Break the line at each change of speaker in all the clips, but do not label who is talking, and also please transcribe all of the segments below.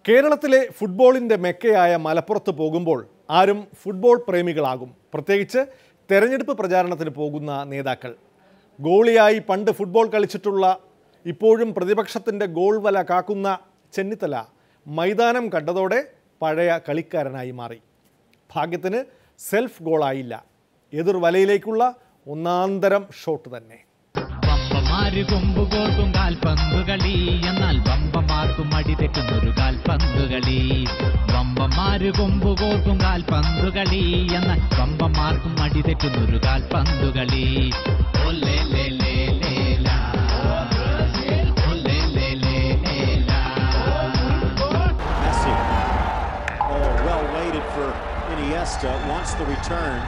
കേരളത്തിലെ ഫുട്ബോളിന്റെ മെക്കയായ മലപ്പുറത്ത് പോകുമ്പോൾ ആരും ഫുട്ബോൾ പ്രേമികളാകും. പ്രത്യേകിച്ച് തെരഞ്ഞെടുപ്പ് പ്രചാരണത്തിന് പോകുന്ന നേതാക്കൾ. ഗോളിയായി പണ്ട് ഫുട്ബോൾ കളിച്ചിട്ടുള്ള ഇപ്പോഴും പ്രതിപക്ഷത്തിൻ്റെ ഗോൾ വല കാക്കുന്ന ചെന്നിത്തല മൈതാനം കണ്ടതോടെ പഴയ കളിക്കാരനായി മാറി. ഭാഗ്യത്തിന് സെൽഫ് ഗോളായില്ല, എതിർ വലയിലേക്കുള്ള ഒന്നാന്തരം ഷോട്ട് തന്നെ.
കൊമ്പുകോർക്കും കാൽപന്തുകളി എന്നാൽ വമ്പന്മാർക്കും അടിതെക്കുന്നൊരു കാൽപന്തുകളി. വമ്പന്മാര് കൊമ്പുകോർക്കും കാൽപന്തുകളി എന്നാൽ വമ്പന്മാർക്കും അടിതെക്കുന്നൊരു കാൽപന്തുകളി.
Well waited for Iniesta, wants the return.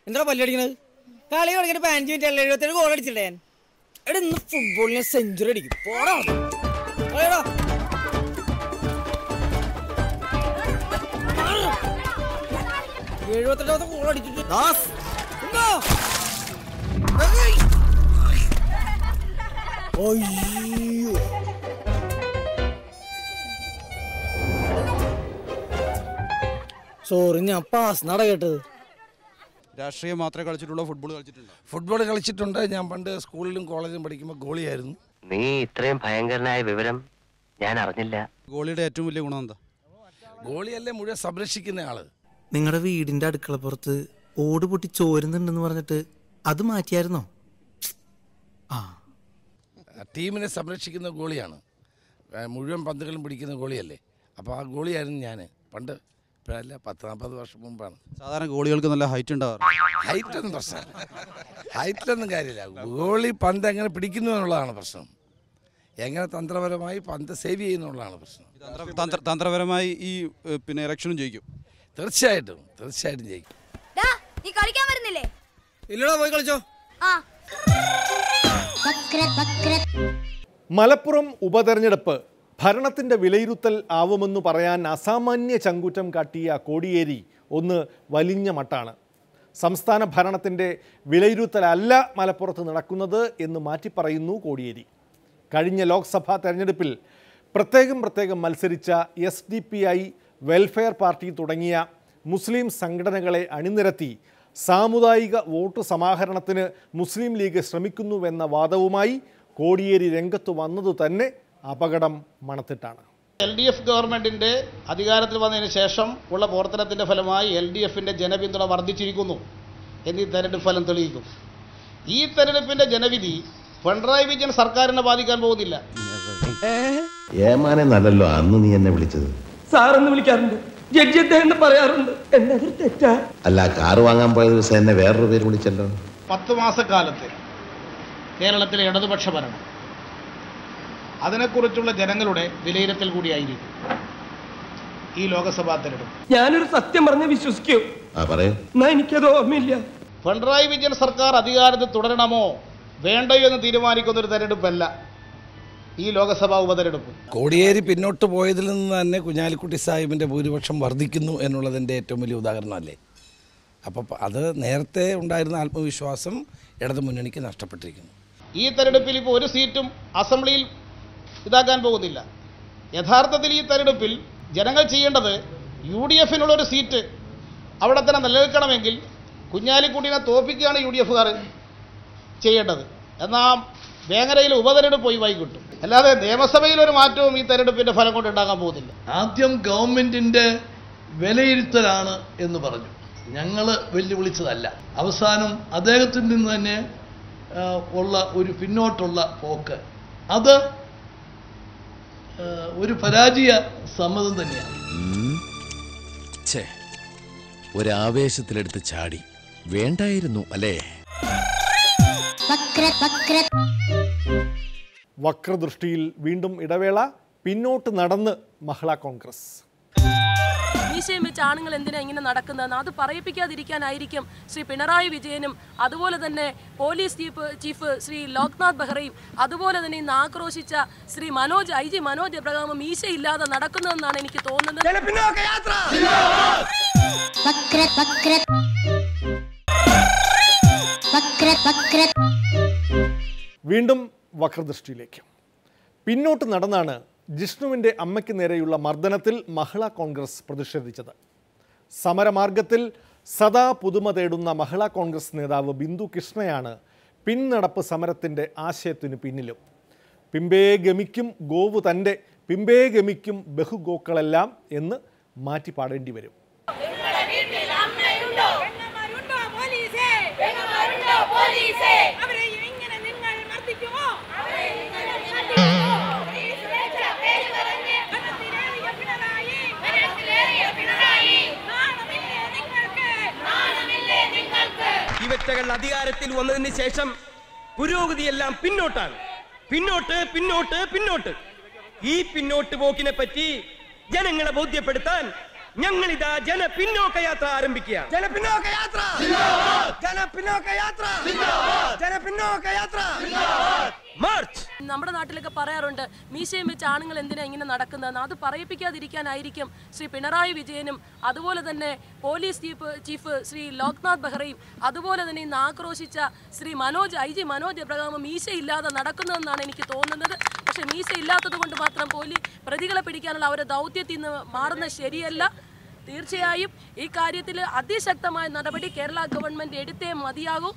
എന്താ പല്ലടിക്കണത്? കളി തുടങ്ങിയിട്ട് 5 മിനിറ്റ് അല്ല, 77 ഗോൾ അടിച്ചിട്ടേ. എടാ ഇന്ന് ഫുട്ബോളിനെ സെഞ്ചുറി അടിക്കും. പോടാ 78 ഗോൾ അടിച്ചിട്ട് അയ്യോ. സോറി, ഞാൻ പാസ് നട കേട്ടത്.
രാഷ്ട്രീയം മാത്രമേ കളിച്ചിട്ടുള്ളൂ,
ഫുട്ബോൾ കളിച്ചിട്ടുണ്ട്. ഞാൻ പണ്ട് സ്കൂളിലും കോളേജിലും പഠിക്കുമ്പോൾ ഗോളിയായിരുന്നു.
നീ ഇത്രയും ഭയങ്കരനായ വിവരം ഞാൻ അറിഞ്ഞില്ല.
ഗോളിയുടെ ഏറ്റവും വലിയ ഗുണം എന്താ?
ഗോളിയല്ലേ മുഴുവൻ സംരക്ഷിക്കുന്ന ആള്.
നിങ്ങളുടെ വീടിന്റെ അടുക്കളപ്പുറത്ത് ഓട് പൊട്ടി ചോരുന്നുണ്ടെന്ന് പറഞ്ഞിട്ട് അത് മാറ്റിയായിരുന്നോ?
ടീമിനെ സംരക്ഷിക്കുന്ന ഗോളിയാണ്. മുഴുവൻ പന്തുകളും പിടിക്കുന്ന ഗോളിയല്ലേ. അപ്പോൾ ആ ഗോളിയായിരുന്നു ഞാൻ പണ്ട്. ഇപ്പോഴല്ല, 10-40 വർഷം മുമ്പാണ്.
സാധാരണ ഗോളികൾക്ക് നല്ല ഹൈറ്റ് ഉണ്ടാവാറ്.
ഹൈറ്റൊന്നും പ്രശ്നം, ഹൈറ്റിലൊന്നും കാര്യമില്ല. ഗോളി പന്ത് എങ്ങനെ പിടിക്കുന്നു എന്നുള്ളതാണ് പ്രശ്നം. എങ്ങനെ തന്ത്രപരമായി പന്ത് സേവ് ചെയ്യുന്നുള്ളതാണ് പ്രശ്നം.
തന്ത്രപരമായി ഈ ഇലക്ഷനും ജയിക്കും.
തീർച്ചയായിട്ടും ജയിക്കും.
ഇല്ലടാ, പോയി കളിച്ചോ.
മലപ്പുറം ഉപതെരഞ്ഞെടുപ്പ് ഭരണത്തിൻ്റെ വിലയിരുത്തൽ ആവുമെന്ന് പറയാൻ അസാമാന്യ ചങ്കൂറ്റം കാട്ടിയ കോടിയേരി ഒന്ന് വലിഞ്ഞ മട്ടാണ്. സംസ്ഥാന ഭരണത്തിൻ്റെ വിലയിരുത്തലല്ല മലപ്പുറത്ത് നടക്കുന്നത് എന്ന് മാറ്റിപ്പറയുന്നു കോടിയേരി. കഴിഞ്ഞ ലോക്സഭാ തെരഞ്ഞെടുപ്പിൽ പ്രത്യേകം മത്സരിച്ച SDPI, വെൽഫെയർ പാർട്ടി തുടങ്ങിയ മുസ്ലിം സംഘടനകളെ അണിനിരത്തി സാമുദായിക വോട്ട് സമാഹരണത്തിന് മുസ്ലിം ലീഗ് ശ്രമിക്കുന്നുവെന്ന വാദവുമായി കോടിയേരി രംഗത്ത് വന്നതു തന്നെ അപകടം മണത്തിട്ടാണ്.
LDF ഗവൺമെൻറ്റിൻ്റെ അധികാരത്തിൽ വന്നതിന് ശേഷം ഉള്ള പ്രവർത്തനത്തിൻ്റെ ഫലമായി LDFിൻ്റെ ജനപിന്തുണ വർദ്ധിച്ചിരിക്കുന്നു എന്നീ തെരഞ്ഞെടുപ്പ് ഫലം തെളിയിക്കും. ഈ തെരഞ്ഞെടുപ്പിൻ്റെ ജനവിധി പിണറായി വിജയൻ സർക്കാരിനെ ബാധിക്കാൻ പോകുന്നില്ല.
ഏമാനെ നല്ലല്ലോ അന്ന് നീ എന്നെ വിളിച്ചത്.
സാറെന്ന് വിളിക്കാറുണ്ട്, ജഡ്ജി എന്ന് പറയാറുണ്ട്. എന്നത് തെറ്റാ?
അല്ല, കാറ് വാങ്ങാൻ പോയ ദിവസം എന്നെ വേറൊരു പേര് വിളിച്ചല്ലോ.
10 മാസക്കാലത്ത് കേരളത്തിലെ ഇടതുപക്ഷ ഭരണം, അതിനെക്കുറിച്ചുള്ള ജനങ്ങളുടെ വിലയിരുത്തൽ കൂടിയായിരിക്കും ഈ ലോക്സഭാ തെരഞ്ഞെടുപ്പ്.
ഞാനൊരു സത്യം പറഞ്ഞ് വിശ്വസിക്കൂ? എന്നാ എനിക്കത് ഓർമ്മയില്ല.
പിണറായി വിജയൻ സർക്കാർ അധികാരത്തിൽ തുടരണമോ വേണ്ടയോ എന്ന് തീരുമാനിക്കുന്ന ഒരു തെരഞ്ഞെടുപ്പല്ല ഈ ലോക്സഭാ ഉപതെരഞ്ഞെടുപ്പ്.
കോടിയേരി പിന്നോട്ട് പോയതിൽ നിന്ന് തന്നെ കുഞ്ഞാലിക്കുട്ടി സാഹിബിൻ്റെ ഭൂരിപക്ഷം വർദ്ധിക്കുന്നു എന്നുള്ളതിൻ്റെ ഏറ്റവും വലിയ ഉദാഹരണമല്ലേ. അപ്പോൾ അത് നേരത്തെ ഉണ്ടായിരുന്ന ആത്മവിശ്വാസം ഇടതു മുന്നണിക്ക് നഷ്ടപ്പെട്ടിരിക്കുന്നു.
ഈ തെരഞ്ഞെടുപ്പിൽ ഇപ്പോൾ ഒരു സീറ്റും അസംബ്ലിയിൽ ഇതാക്കാൻ പോകുന്നില്ല. യഥാർത്ഥത്തിൽ ഈ തെരഞ്ഞെടുപ്പിൽ ജനങ്ങൾ ചെയ്യേണ്ടത് UDFിനുള്ളൊരു സീറ്റ് അവിടെ തന്നെ നിലനിൽക്കണമെങ്കിൽ കുഞ്ഞാലിക്കുട്ടിനെ തോൽപ്പിക്കുകയാണ് UDFുകാർ ചെയ്യേണ്ടത്. എന്നാൽ വേങ്ങരയിൽ ഉപതെരഞ്ഞെടുപ്പ് ഒഴിവായി കിട്ടും. അല്ലാതെ നിയമസഭയിൽ ഒരു മാറ്റവും ഈ തെരഞ്ഞെടുപ്പിൻ്റെ ഫലം കൊണ്ട് ഉണ്ടാകാൻ പോകുന്നില്ല.
ആദ്യം ഗവൺമെൻറ്റിൻ്റെ വിലയിരുത്തലാണ് എന്ന് പറഞ്ഞു, ഞങ്ങൾ വെല്ലുവിളിച്ചതല്ല. അവസാനം അദ്ദേഹത്തിൽ നിന്ന് തന്നെ ഉള്ള ഒരു പിന്നോട്ടുള്ള പോക്ക്, അത് ഒരു പരാജയ സമ്മതം തന്നെയാണ്.
ഒരാവേശത്തിലെടുത്ത് ചാടി വേണ്ടായിരുന്നു അല്ലേ.
വക്രദൃഷ്ടിയിൽ വീണ്ടും ഇടവേള. പിന്നോട്ട് നടന്ന് മഹിളാ കോൺഗ്രസ്.
ഈ മീശയും വെച്ച് ആണുങ്ങൾ എന്തിനാ ഇങ്ങനെ നടക്കുന്നതെന്ന് അത് പറയിപ്പിക്കാതിരിക്കാനായിരിക്കും ശ്രീ പിണറായി വിജയനും അതുപോലെ തന്നെ പോലീസ് ചീഫ് ശ്രീ ലോക്നാഥ് ബെഹ്റയും അതുപോലെ തന്നെ ഇന്ന് ആക്രോശിച്ച ശ്രീ IG മനോജ് എബ്രഹാമും മീശയില്ലാതെ നടക്കുന്നതെന്നാണ് എനിക്ക് തോന്നുന്നത്.
വീണ്ടും വക്രദൃഷ്ടിയിലേക്ക്. പിന്നോട്ട് നടന്നാണ് ജിഷ്ണുവിൻ്റെ അമ്മയ്ക്ക് നേരെയുള്ള മർദ്ദനത്തിൽ മഹിളാ കോൺഗ്രസ് പ്രതിഷേധിച്ചത്. സമരമാർഗത്തിൽ സദാ പുതുമ തേടുന്ന മഹിളാ കോൺഗ്രസ് നേതാവ് ബിന്ദു കൃഷ്ണയാണ് പിന്നടപ്പ് സമരത്തിൻ്റെ ആശയത്തിനു പിന്നിലും. പിമ്പേ ഗമിക്കും ഗോവു തൻ്റെ പിമ്പേ ഗമിക്കും ബഹുഗോക്കളെല്ലാം എന്ന് മാറ്റി പാടേണ്ടി വരും.
ഇവറ്റകൾ അധികാരത്തിൽ വന്നതിന് ശേഷം പുരോഗതിയെല്ലാം പിന്നോട്ടാണ്. പിന്നോട്ട് പിന്നോട്ട് പിന്നോട്ട്. ഈ പിന്നോട്ട് പോക്കിനെ പറ്റി ജനങ്ങളെ ബോധ്യപ്പെടുത്താൻ ഞങ്ങളിതാ ജനപിന്നോക്ക യാത്ര ആരംഭിക്കുകയാണ്.
നമ്മുടെ നാട്ടിലൊക്കെ പറയാറുണ്ട് മീശയും വെച്ച് ആണുങ്ങൾ എന്തിനാ ഇങ്ങനെ നടക്കുന്നതെന്ന്. അത് പറയിപ്പിക്കാതിരിക്കാനായിരിക്കും ശ്രീ പിണറായി വിജയനും അതുപോലെ തന്നെ പോലീസ് ചീഫ് ശ്രീ ലോക്നാഥ് ബെഹ്റയും അതുപോലെ തന്നെ ഇന്ന് ആക്രോശിച്ച ശ്രീ IG മനോജ് എബ്രഹാമും മീശയില്ലാതെ നടക്കുന്നതെന്നാണ് എനിക്ക് തോന്നുന്നത്. പക്ഷെ മീശ ഇല്ലാത്തത് കൊണ്ട് മാത്രം പ്രതികളെ പിടിക്കാനുള്ള അവരുടെ ദൗത്യത്തിൽ നിന്ന് മാറുന്നത് ശരിയല്ല. തീർച്ചയായും ഈ കാര്യത്തിൽ അതിശക്തമായ നടപടി കേരള ഗവൺമെൻറ് എടുത്തേ മതിയാകൂ.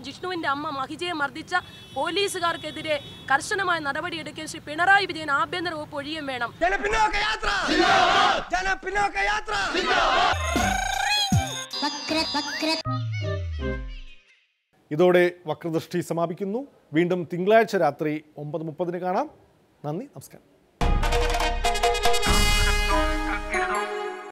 ജിഷ്ണുവിൻ്റെ അമ്മ മഹിജയെ മർദ്ദിച്ച പോലീസുകാർക്കെതിരെ കർശനമായ നടപടിയെടുക്കാൻ ശ്രീ പിണറായി വിജയൻ ആഭ്യന്തര വകുപ്പ് ഒഴിയും വേണം.
ഇതോടെ വക്രദൃഷ്ടി സമാപിക്കുന്നു. വീണ്ടും തിങ്കളാഴ്ച രാത്രി 9:30 കാണാം. നന്ദി, നമസ്കാരം.